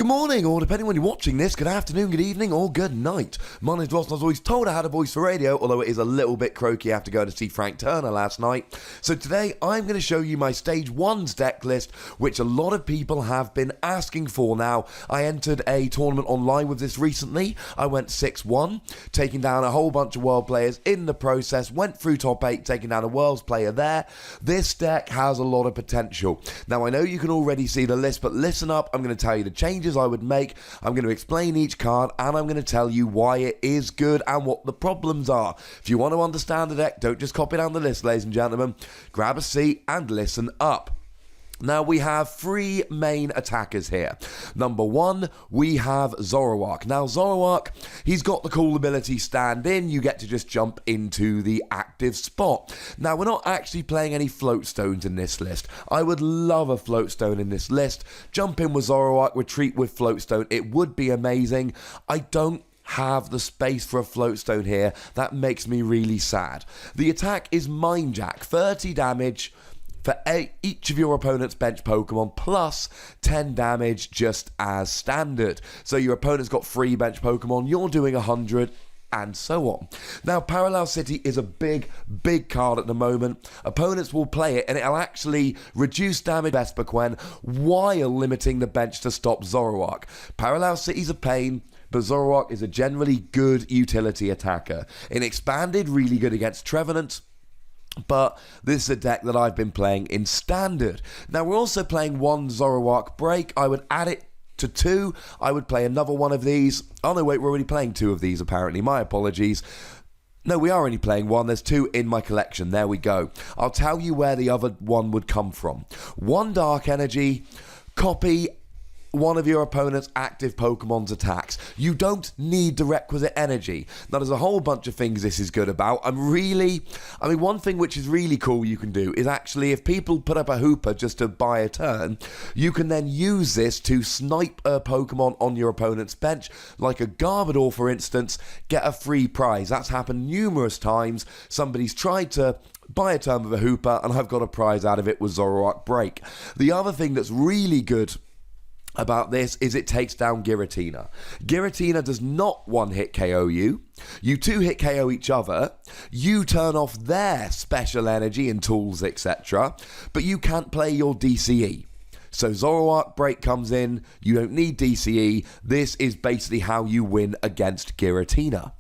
Good morning, or depending when you're watching this, good afternoon, good evening, or good night. My name's Ross, and I was always told I had a voice for radio, although it is a little bit croaky after going to see Frank Turner last night. So today, I'm going to show you my Stage 1's deck list, which a lot of people have been asking for. Now, I entered a tournament online with this recently. I went 6-1, taking down a whole bunch of world players in the process, went through top 8, taking down a world's player there. This deck has a lot of potential. Now, I know you can already see the list, but listen up, I'm going to tell you the changes I would make. I'm going to explain each card, and I'm going to tell you why it is good and what the problems are. If you want to understand the deck, don't just copy down the list, ladies and gentlemen. Grab a seat and listen up. Now, we have three main attackers here. Number one, we have Zoroark. Now, Zoroark, he's got the cool ability stand in. You get to just jump into the active spot. Now, we're not actually playing any float stones in this list. I would love a float stone in this list. Jump in with Zoroark, retreat with float stone. It would be amazing. I don't have the space for a float stone here. That makes me really sad. The attack is Mind Jack, 30 damage for each of your opponent's bench Pokemon, plus 10 damage just as standard. So your opponent's got 3 bench Pokemon, you're doing 100, and so on. Now, Parallel City is a big card at the moment. Opponents will play it, and it'll actually reduce damage Vespiquen while limiting the bench to stop Zoroark. Parallel City's a pain, but Zoroark is a generally good utility attacker. In Expanded, really good against Trevenant, but this is a deck that I've been playing in Standard. Now, we're also playing one Zoroark break. I would add it to 2. I would play another one of these. Oh, no, wait, we're already playing 2 of these, apparently. My apologies. No, we are only playing 1. There's 2 in my collection. There we go. I'll tell you where the other one would come from. 1 Dark Energy, copy one of your opponent's active Pokemon's attacks. You don't need the requisite energy. Now, there's a whole bunch of things this is good about. One thing which is really cool you can do is actually, if people put up a Hooper just to buy a turn, you can then use this to snipe a Pokemon on your opponent's bench, like a Garbodor, for instance, get a free prize. That's happened numerous times. Somebody's tried to buy a turn with a Hooper, and I've got a prize out of it with Zoroark Break. The other thing that's really good about this is it takes down Giratina. Giratina does not one-hit KO you. You 2-hit KO each other. You turn off their special energy and tools, etc. But you can't play your DCE. So Zoroark Break comes in. You don't need DCE. This is basically how you win against Giratina.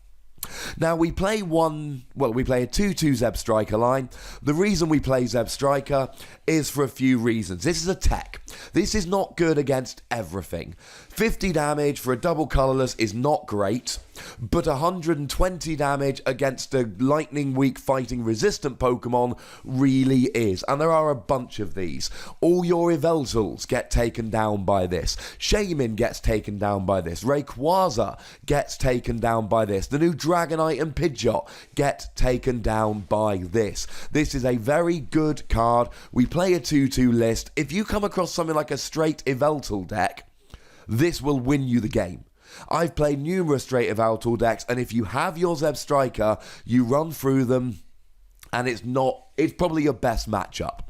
Now, we play a 2-2 Zebstrika line. The reason we play Zebstrika is for a few reasons. This is a tech. This is not good against everything. 50 damage for a double colourless is not great, but 120 damage against a lightning weak fighting resistant Pokemon really is. And there are a bunch of these. All your Yveltals get taken down by this. Shaymin gets taken down by this. Rayquaza gets taken down by this. The new Dragonite and Pidgeot get taken down by this. This is a very good card. We play a 2-2 list. If you come across something like a straight Yveltal deck, this will win you the game. I've played numerous straight Yveltal decks, and if you have your Zebstrika, you run through them, and it's probably your best matchup.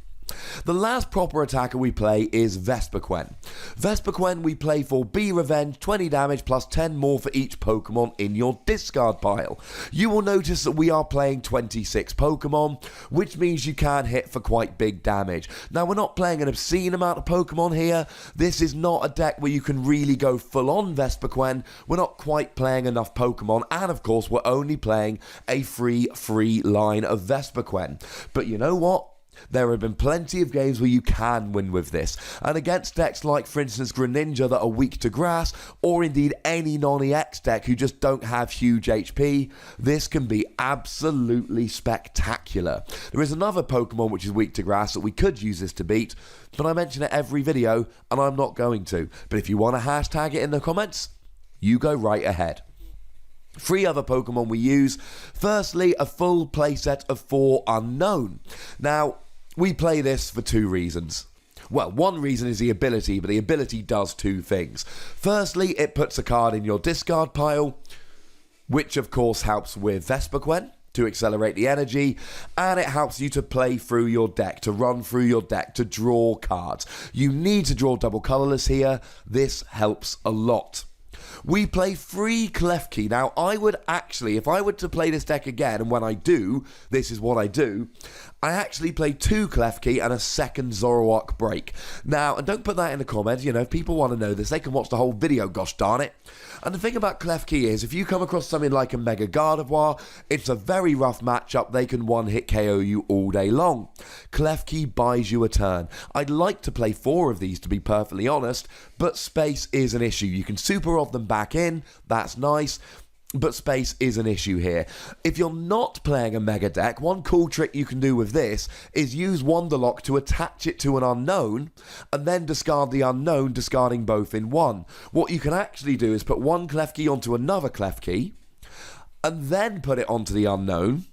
The last proper attacker we play is Vespiquen. Vespiquen we play for B Revenge, 20 damage plus 10 more for each Pokemon in your discard pile. You will notice that we are playing 26 Pokemon, which means you can hit for quite big damage. Now, we're not playing an obscene amount of Pokemon here. This is not a deck where you can really go full on Vespiquen. We're not quite playing enough Pokemon, and of course, we're only playing a free line of Vespiquen. But you know what? There have been plenty of games where you can win with this, and against decks like, for instance, Greninja that are weak to grass, or indeed any non-EX deck who just don't have huge HP, this can be absolutely spectacular. There is another Pokemon which is weak to grass that we could use this to beat, but I mention it every video, and I'm not going to. But if you want to hashtag it in the comments, you go right ahead. 3 other Pokemon we use. Firstly, a full playset of 4 Unknown. Now, we play this for 2 reasons. Well, one reason is the ability, but the ability does 2 things. Firstly, it puts a card in your discard pile, which of course helps with Vespiquen. to accelerate the energy, and it helps you to play through your deck, to run through your deck, to draw cards. You need to draw double colorless here. This helps a lot. We play 3 Klefki. Now, I would actually, if I were to play this deck again, and when I do, this is what I do, I actually play 2 Klefki and a second Zoroark break. Now, and don't put that in the comments, if people want to know this, they can watch the whole video, gosh darn it. And the thing about Klefki is, if you come across something like a Mega Gardevoir, it's a very rough matchup. They can one-hit KO you all day long. Klefki buys you a turn. I'd like to play 4 of these, to be perfectly honest, but space is an issue. You can super off them back in, that's nice, but space is an issue here. If you're not playing a Mega deck, one cool trick you can do with this is use Wonderlock to attach it to an unknown and then discard the unknown, discarding both in one. What you can actually do is put one Klefki onto another Klefki and then put it onto the unknown,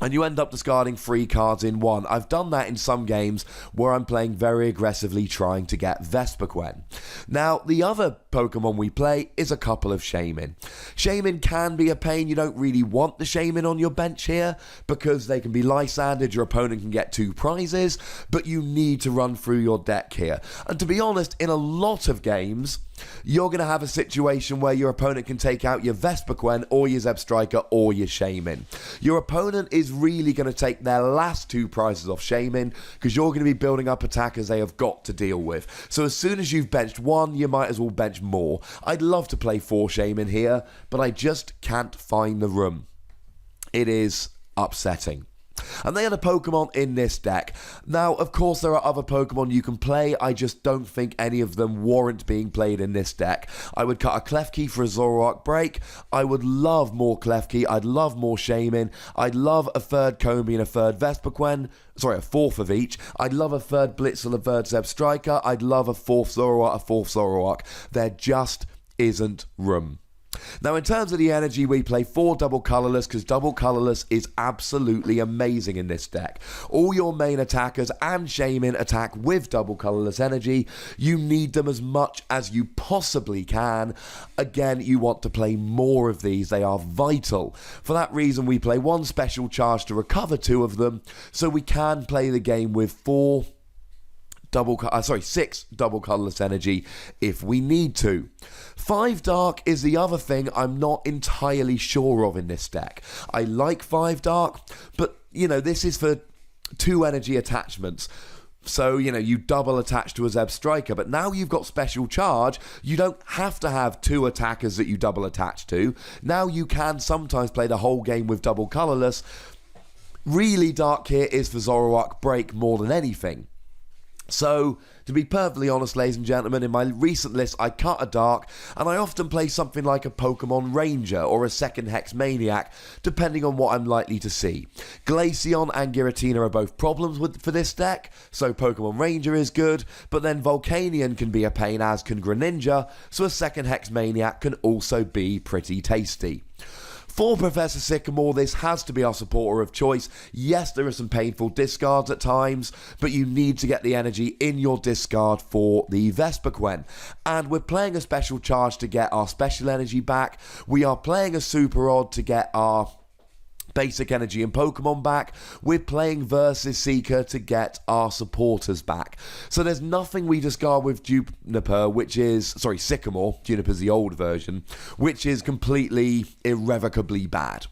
and you end up discarding 3 cards in one. I've done that in some games where I'm playing very aggressively trying to get Vespiquen. Now, the other Pokemon we play is a couple of Shaymin. Shaymin can be a pain. You don't really want the Shaymin on your bench here because they can be Lysanded, your opponent can get 2 prizes, but you need to run through your deck here. And to be honest, in a lot of games, you're going to have a situation where your opponent can take out your Vespiquen or your Zebstrika or your Shaymin. Your opponent is really going to take their last 2 prizes off Shaymin because you're going to be building up attackers they have got to deal with. So as soon as you've benched 1, you might as well bench more. I'd love to play 4 Shaymin here, but I just can't find the room. It is upsetting. And they are the Pokemon in this deck. Now, of course, there are other Pokemon you can play. I just don't think any of them warrant being played in this deck. I would cut a Klefki for a Zoroark break. I would love more Klefki. I'd love more Shaymin. I'd love a 3rd Combi and a 3rd Vespiquen. Sorry, a 4th of each. I'd love a 3rd Blitzel, a 3rd Zebstrika. I'd love a 4th Zoroark, a 4th Zoroark. There just isn't room. Now, in terms of the energy, we play 4 double colorless because double colorless is absolutely amazing in this deck. All your main attackers and Shaymin attack with double colorless energy. You need them as much as you possibly can. Again, you want to play more of these. They are vital. For that reason, we play 1 special charge to recover 2 of them, so we can play the game with 6 double colorless energy if we need to. 5 dark is the other thing I'm not entirely sure of in this deck. I like 5 dark, but this is for 2 energy attachments. So, you double attach to a Zebstrika, but now you've got special charge, you don't have to have 2 attackers that you double attach to. Now you can sometimes play the whole game with double colorless. Really dark here is for Zoroark break more than anything. So, to be perfectly honest, ladies and gentlemen, in my recent list, I cut a dark, and I often play something like a Pokemon Ranger or a 2nd Hex Maniac, depending on what I'm likely to see. Glaceon and Giratina are both problems for this deck, so Pokemon Ranger is good, but then Volcanion can be a pain, as can Greninja, so a 2nd Hex Maniac can also be pretty tasty. For Professor Sycamore, this has to be our supporter of choice. Yes, there are some painful discards at times, but you need to get the energy in your discard for the Vespiquen. And we're playing a special charge to get our special energy back. We are playing a super odd to get our basic energy and Pokemon back. We're playing Versus Seeker to get our supporters back. So there's nothing we discard with Sycamore, Juniper's the old version, which is completely irrevocably bad.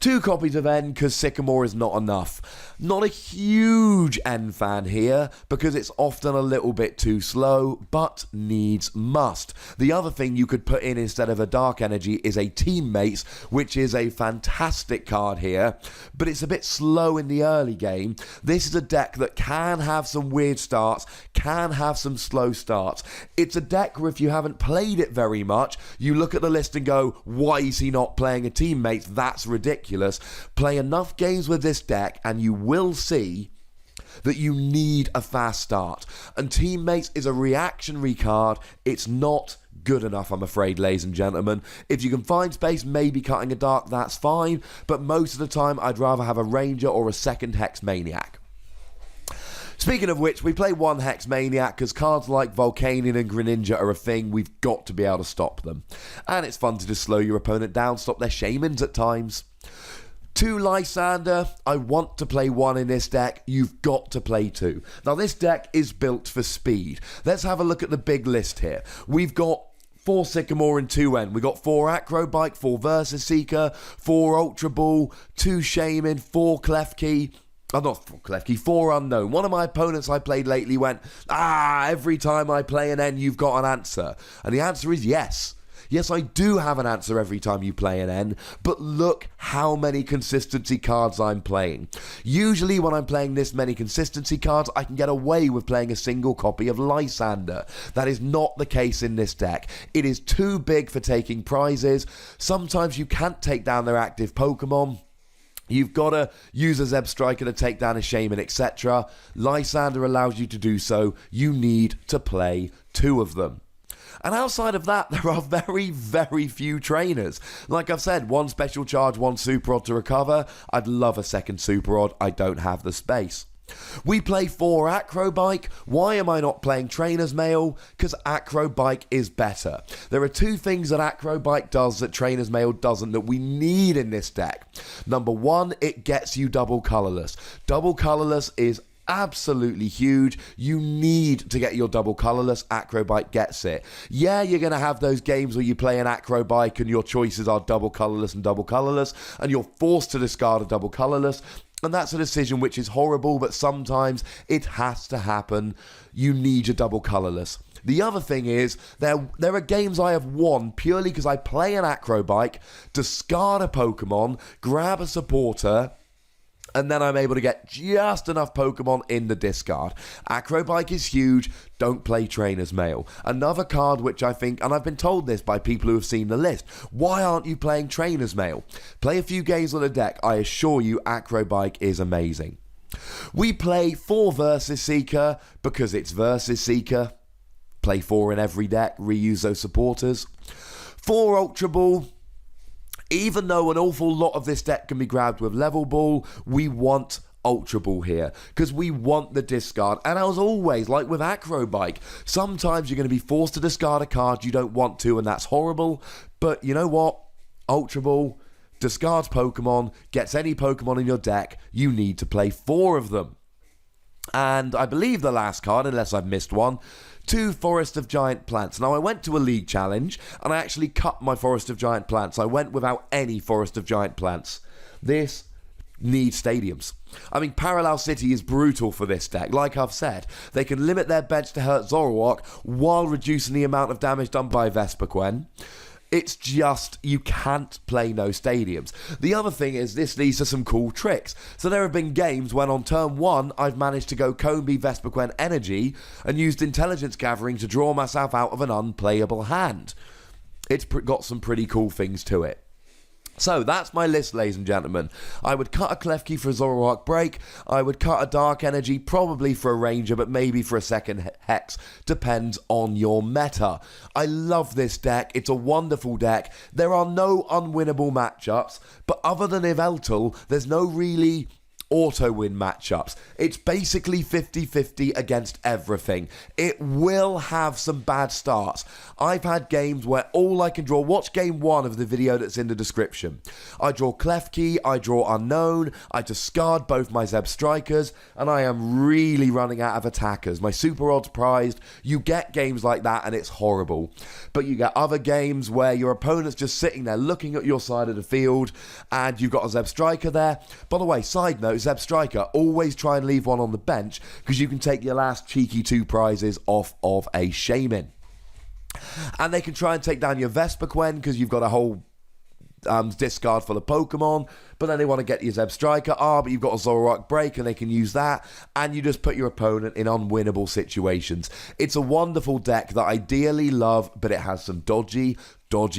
2 copies of N because Sycamore is not enough. Not a huge N fan here because it's often a little bit too slow, but needs must. The other thing you could put in instead of a Dark Energy is a Teammates, which is a fantastic card here, but it's a bit slow in the early game. This is a deck that can have some weird starts, can have some slow starts. It's a deck where if you haven't played it very much, you look at the list and go, why is he not playing a Teammates? That's ridiculous. Play enough games with this deck and you will see that you need a fast start. And Teammates is a reactionary card. It's not good enough, I'm afraid, ladies and gentlemen. If you can find space, maybe cutting a dark, that's fine. But most of the time, I'd rather have a Ranger or a 2nd Hex Maniac. Speaking of which, we play 1 Hex Maniac because cards like Volcanion and Greninja are a thing. We've got to be able to stop them. And it's fun to just slow your opponent down, stop their Shaymins at times. 2 Lysander, I want to play 1 in this deck, you've got to play 2. Now this deck is built for speed. Let's have a look at the big list here. We've got 4 Sycamore and 2 N. We got 4 Acrobike, 4 Vespiquen, 4 Ultra Ball, 2 Shaman, 4 Klefki. Oh, not 4 Klefki, 4 Unknown. One of my opponents I played lately went, every time I play an N, you've got an answer. And the answer is yes. Yes, I do have an answer every time you play an N, but look how many consistency cards I'm playing. Usually when I'm playing this many consistency cards, I can get away with playing a single copy of Lysander. That is not the case in this deck. It is too big for taking prizes. Sometimes you can't take down their active Pokemon. You've got to use a Zebstrika to take down a Shaman, etc. Lysander allows you to do so. You need to play 2 of them. And outside of that, there are very, very few trainers. Like I've said, 1 special charge, 1 super odd to recover. I'd love a second super odd. I don't have the space. We play 4 Acrobike. Why am I not playing Trainer's Mail? Because Acrobike is better. There are 2 things that Acrobike does that Trainer's Mail doesn't that we need in this deck. Number 1, it gets you double colorless. Double colorless is absolutely huge. You need to get your double colorless. Acrobike gets it. Yeah, you're going to have those games where you play an Acrobike and your choices are double colorless and you're forced to discard a double colorless. And that's a decision which is horrible, but sometimes it has to happen. You need your double colorless. The other thing is, there are games I have won purely because I play an Acrobike, discard a Pokemon, grab a supporter, and then I'm able to get just enough Pokemon in the discard. Acrobike is huge. Don't play Trainer's Mail. Another card which I think, and I've been told this by people who have seen the list, why aren't you playing Trainer's Mail? Play a few games on the deck. I assure you, Acrobike is amazing. We play 4 Vespiquen because it's Vespiquen. Play 4 in every deck. Reuse those supporters. 4 Ultra Ball. Even though an awful lot of this deck can be grabbed with Level Ball, we want Ultra Ball here because we want the discard. And as always, like with Acrobike, sometimes you're going to be forced to discard a card you don't want to, and that's horrible. But you know what? Ultra Ball discards Pokemon, gets any Pokemon in your deck. You need to play 4 of them. And I believe the last card, unless I've missed one, 2 Forest of Giant Plants. Now, I went to a league challenge, and I actually cut my Forest of Giant Plants. I went without any Forest of Giant Plants. This needs stadiums. I mean, Parallel City is brutal for this deck. Like I've said, they can limit their bench to hurt Zoroark while reducing the amount of damage done by Vespiquen. It's just, you can't play no stadiums. The other thing is, this leads to some cool tricks. So there have been games when on turn 1, I've managed to go Combi Vespiquen Energy and used Intelligence Gathering to draw myself out of an unplayable hand. It's got some pretty cool things to it. So that's my list, ladies and gentlemen. I would cut a Klefki for a Zoroark break. I would cut a Dark Energy, probably for a Ranger, but maybe for a second Hex. Depends on your meta. I love this deck. It's a wonderful deck. There are no unwinnable matchups, but other than Yveltal, there's no really auto-win matchups. It's basically 50-50 against everything. It will have some bad starts. I've had games where all I can draw, watch game 1 of the video that's in the description. I draw Klefki, I draw Unknown, I discard both my Zebstrikas, and I am really running out of attackers. My super odds prized. You get games like that and it's horrible. But you get other games where your opponent's just sitting there looking at your side of the field and you've got a Zebstrika there. By the way, side note, Zebstrika, always try and leave one on the bench because you can take your last cheeky 2 prizes off of a Shaman. And they can try and take down your Vespiquen because you've got a whole discard full of Pokemon, but then they want to get your Zebstrika, but you've got a Zoroark break and they can use that, and you just put your opponent in unwinnable situations. It's a wonderful deck that I dearly love, but it has some dodgy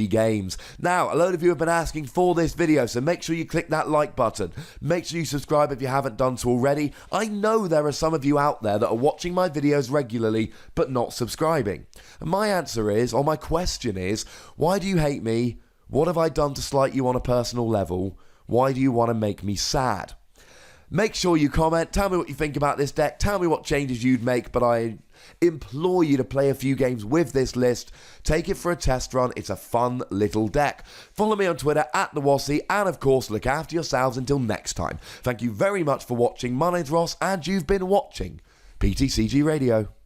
games. Now, a load of you have been asking for this video, so make sure you click that like button. Make sure you subscribe if you haven't done so already. I know there are some of you out there that are watching my videos regularly, but not subscribing. And my answer is, or my question is, why do you hate me? What have I done to slight you on a personal level? Why do you want to make me sad? Make sure you comment, tell me what you think about this deck, tell me what changes you'd make, but I implore you to play a few games with this list. Take it for a test run. It's a fun little deck. Follow me on Twitter @TheWassy, and of course, look after yourselves until next time. Thank you very much for watching. My name's Ross, and you've been watching PTCG Radio.